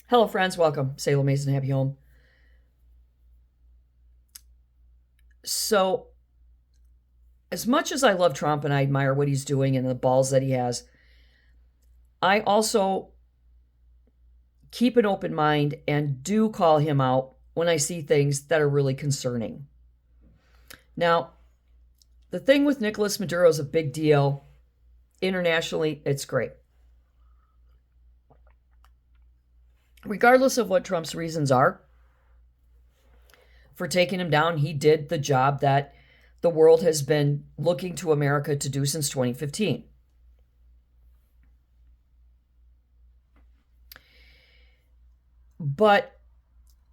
Hello, friends. Welcome. Salem Mason, happy home. So, as much as I love Trump and I admire what he's doing and the balls that he has, I also keep an open mind and do call him out when I see things that are really concerning. Now, the thing with Nicolas Maduro is a big deal. Internationally, it's great. Regardless of what Trump's reasons are for taking him down, he did the job that the world has been looking to America to do since 2015. But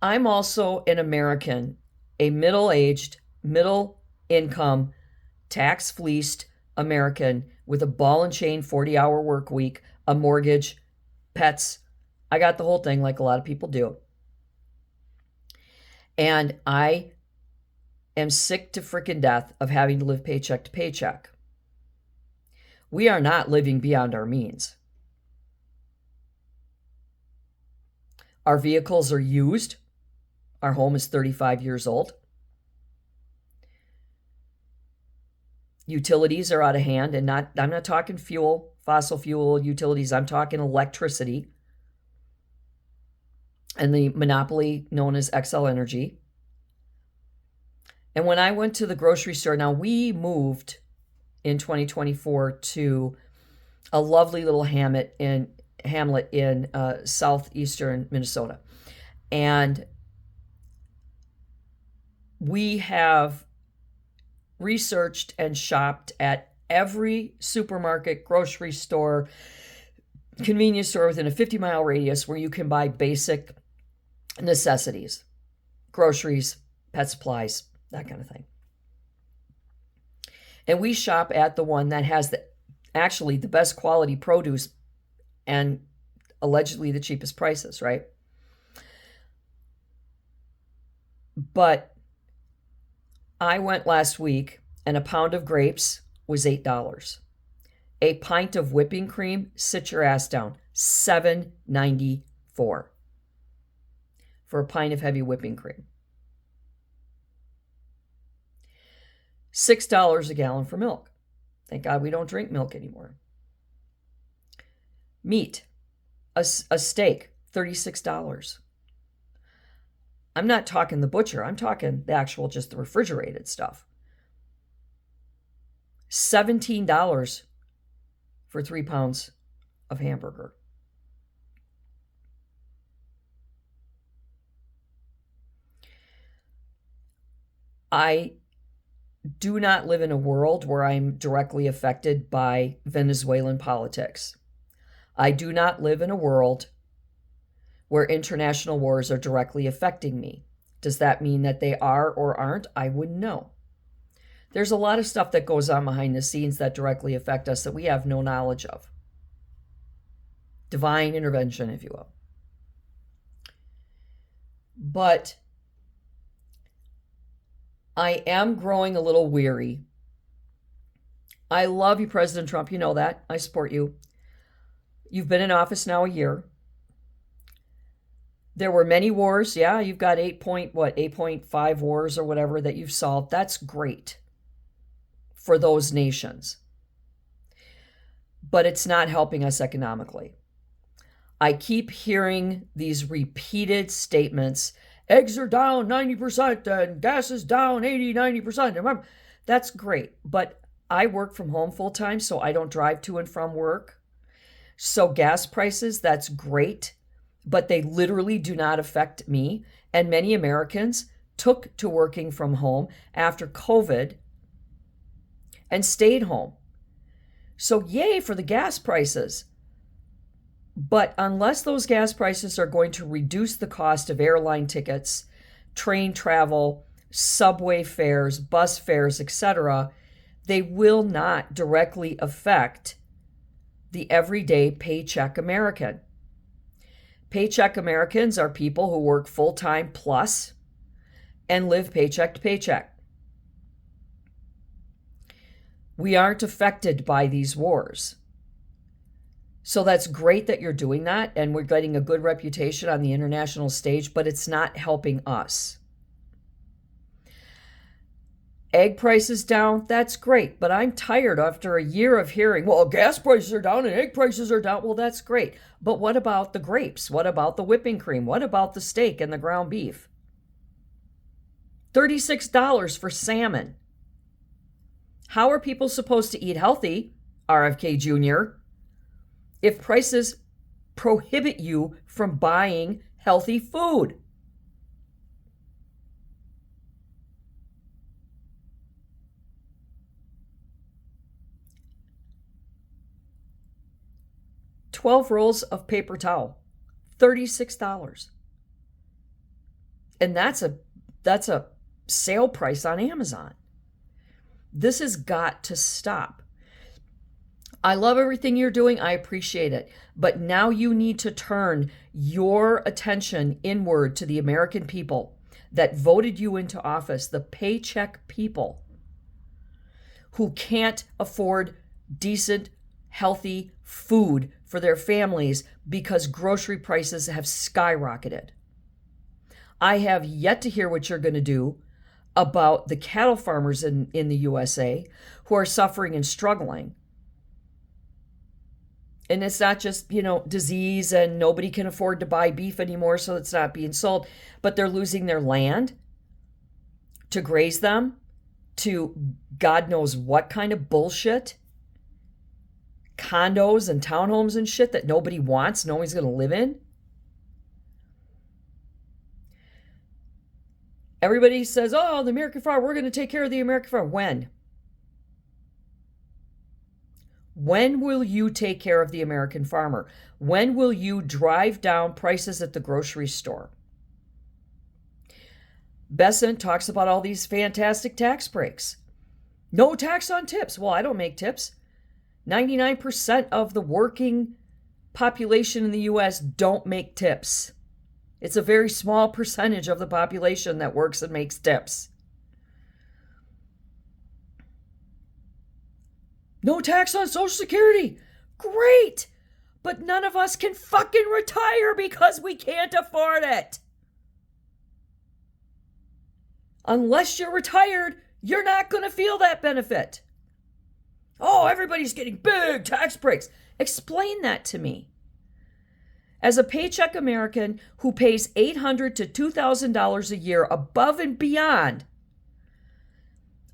I'm also an American, a middle aged, middle income, tax fleeced American with a ball and chain 40-hour work week, a mortgage, pets. I got the whole thing like a lot of people do. And I am sick to freaking death of having to live paycheck to paycheck. We are not living beyond our means. Our vehicles are used. Our home is 35 years old. Utilities are out of hand, and I'm not talking fossil fuel utilities. I'm talking electricity and the monopoly known as Xcel Energy. And when I went to the grocery store, now we moved in 2024 to a lovely little hamlet in southeastern Minnesota. And we have researched and shopped at every supermarket, grocery store, convenience store within a 50-mile radius where you can buy basic necessities, groceries, pet supplies, that kind of thing. And we shop at the one that has actually the best quality produce and allegedly the cheapest prices, right? But I went last week and a pound of grapes was $8. A pint of whipping cream, sit your ass down, $7.94 for a pint of heavy whipping cream. $6 a gallon for milk. Thank God we don't drink milk anymore. Meat, a steak, $36. I'm not talking the butcher. I'm talking the actual, just the refrigerated stuff. $17 for 3 pounds of hamburger. I do not live in a world where I'm directly affected by Venezuelan politics. I do not live in a world where international wars are directly affecting me. Does that mean that they are or aren't? I wouldn't know. There's a lot of stuff that goes on behind the scenes that directly affect us that we have no knowledge of. Divine intervention, if you will. But I am growing a little weary. I love you, President Trump. You know that. I support you. You've been in office now a year. There were many wars. Yeah, you've got 8.5 wars or whatever that you've solved. That's great for those nations. But it's not helping us economically. I keep hearing these repeated statements. Eggs are down 90% and gas is down 80, 90%. Remember, that's great. But I work from home full time, so I don't drive to and from work. So gas prices, that's great, but they literally do not affect me. And many Americans took to working from home after COVID and stayed home. So yay for the gas prices. But unless those gas prices are going to reduce the cost of airline tickets, train travel, subway fares, bus fares, etc., they will not directly affect the everyday paycheck American. Paycheck Americans are people who work full-time plus and live paycheck to paycheck. We aren't affected by these wars. So that's great that you're doing that, and we're getting a good reputation on the international stage, but it's not helping us. Egg prices down, that's great, but I'm tired after a year of hearing, well, gas prices are down and egg prices are down. Well, that's great. But what about the grapes? What about the whipping cream? What about the steak and the ground beef? $36 for salmon. How are people supposed to eat healthy, RFK Jr., if prices prohibit you from buying healthy food? $12 rolls of paper towel, $36. And that's a sale price on Amazon. This has got to stop. I love everything you're doing. I appreciate it. But now you need to turn your attention inward to the American people that voted you into office, the Paycheck People, who can't afford decent, healthy food for their families because grocery prices have skyrocketed. I have yet to hear what you're going to do about the cattle farmers in the USA who are suffering and struggling. And it's not just, disease and nobody can afford to buy beef anymore, so it's not being sold, but they're losing their land to graze them to God knows what kind of bullshit. Condos and townhomes and shit that nobody wants, nobody's going to live in. Everybody says, oh, the American farmer, we're going to take care of the American farmer. When? When will you take care of the American farmer? When will you drive down prices at the grocery store? Besant talks about all these fantastic tax breaks. No tax on tips. Well, I don't make tips. 99% of the working population in the US don't make tips. It's a very small percentage of the population that works and makes tips. No tax on Social Security. Great. But none of us can fucking retire because we can't afford it. Unless you're retired, you're not going to feel that benefit. Oh, everybody's getting big tax breaks. Explain that to me. As a paycheck American who pays $800 to $2,000 a year above and beyond,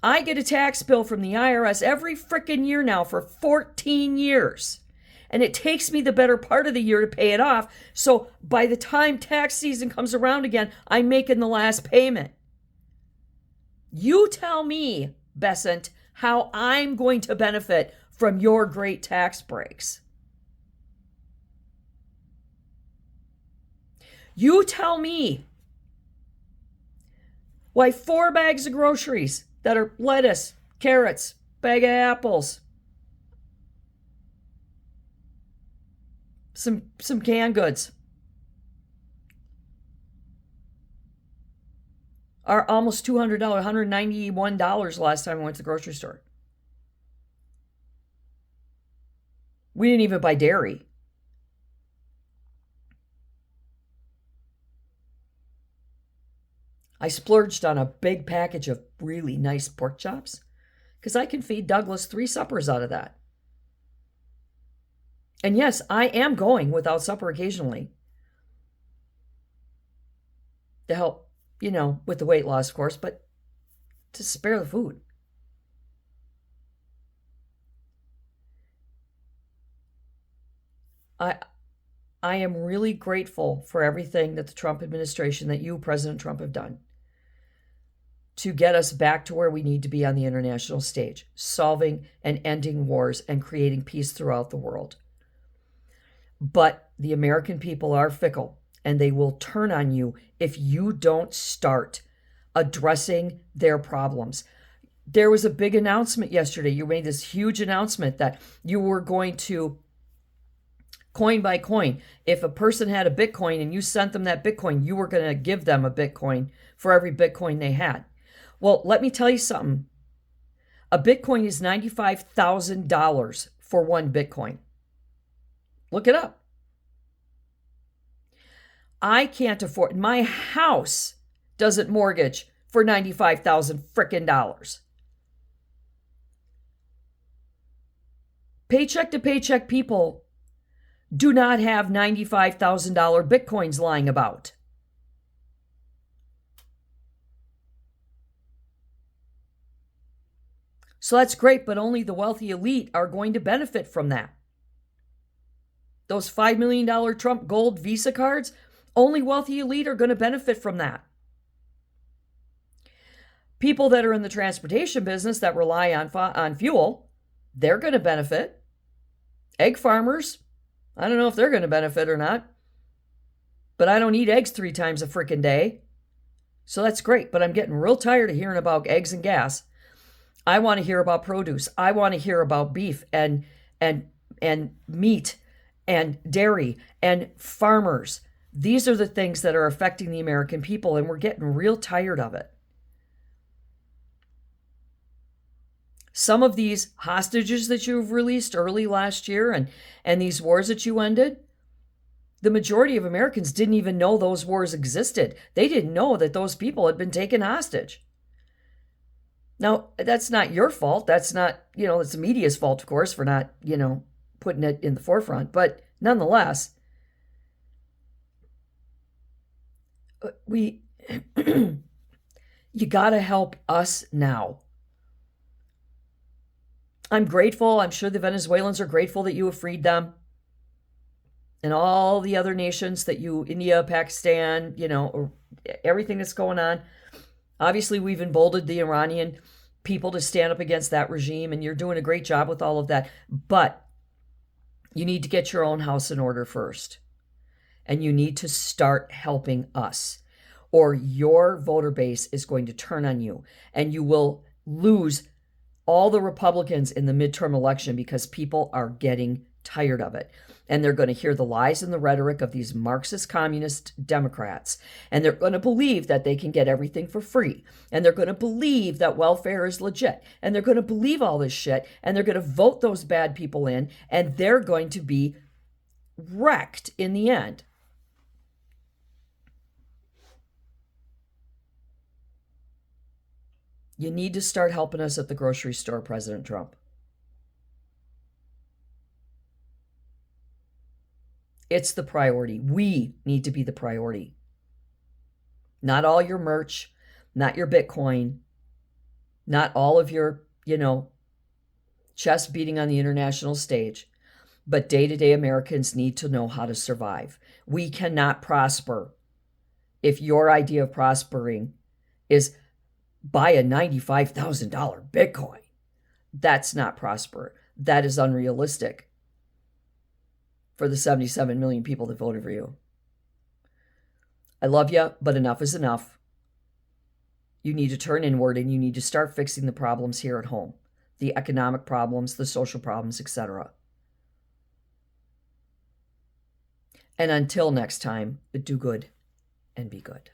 I get a tax bill from the IRS every frickin' year now for 14 years. And it takes me the better part of the year to pay it off. So by the time tax season comes around again, I'm making the last payment. You tell me, Besant, how I'm going to benefit from your great tax breaks. You tell me why 4 bags of groceries that are lettuce, carrots, bag of apples, some canned goods are almost $200, $191 last time I went to the grocery store. We didn't even buy dairy. I splurged on a big package of really nice pork chops because I can feed Douglas 3 suppers out of that. And yes, I am going without supper occasionally to help, with the weight loss, of course, but to spare the food. I am really grateful for everything that the Trump administration, that you, President Trump, have done to get us back to where we need to be on the international stage, solving and ending wars and creating peace throughout the world. But the American people are fickle, and they will turn on you if you don't start addressing their problems. There was a big announcement yesterday. You made this huge announcement that you were going to, coin by coin, if a person had a Bitcoin and you sent them that Bitcoin, you were going to give them a Bitcoin for every Bitcoin they had. Well, let me tell you something. A Bitcoin is $95,000 for one Bitcoin. Look it up. I can't afford, my house doesn't mortgage for $95,000 frickin' dollars. Paycheck to paycheck people do not have $95,000 Bitcoins lying about. So that's great, but only the wealthy elite are going to benefit from that. Those $5 million Trump gold Visa cards, only wealthy elite are going to benefit from that. People that are in the transportation business that rely on fuel, they're going to benefit. Egg farmers, I don't know if they're going to benefit or not, but I don't eat eggs 3 times a freaking day. So that's great, but I'm getting real tired of hearing about eggs and gas. I want to hear about produce. I want to hear about beef and meat and dairy and farmers. These are the things that are affecting the American people, and we're getting real tired of it. Some of these hostages that you've released early last year and these wars that you ended, the majority of Americans didn't even know those wars existed. They didn't know that those people had been taken hostage. Now, that's not your fault. That's not, it's the media's fault, of course, for not, putting it in the forefront. But nonetheless, you got to help us now. I'm grateful. I'm sure the Venezuelans are grateful that you have freed them. And all the other nations that India, Pakistan, everything that's going on. Obviously, we've emboldened the Iranian people to stand up against that regime, and you're doing a great job with all of that. But you need to get your own house in order first. And you need to start helping us, or your voter base is going to turn on you, and you will lose all the Republicans in the midterm election because people are getting tired of it. And they're going to hear the lies and the rhetoric of these Marxist communist Democrats. And they're going to believe that they can get everything for free. And they're going to believe that welfare is legit. And they're going to believe all this shit. And they're going to vote those bad people in. And they're going to be wrecked in the end. You need to start helping us at the grocery store, President Trump. It's the priority. We need to be the priority. Not all your merch, not your Bitcoin, not all of your, chest beating on the international stage, but day-to-day Americans need to know how to survive. We cannot prosper if your idea of prospering is buy a $95,000 Bitcoin. That's not prosper. That is unrealistic for the 77 million people that voted for you. I love you, but enough is enough. You need to turn inward and you need to start fixing the problems here at home. The economic problems, the social problems, etc. And until next time, do good and be good.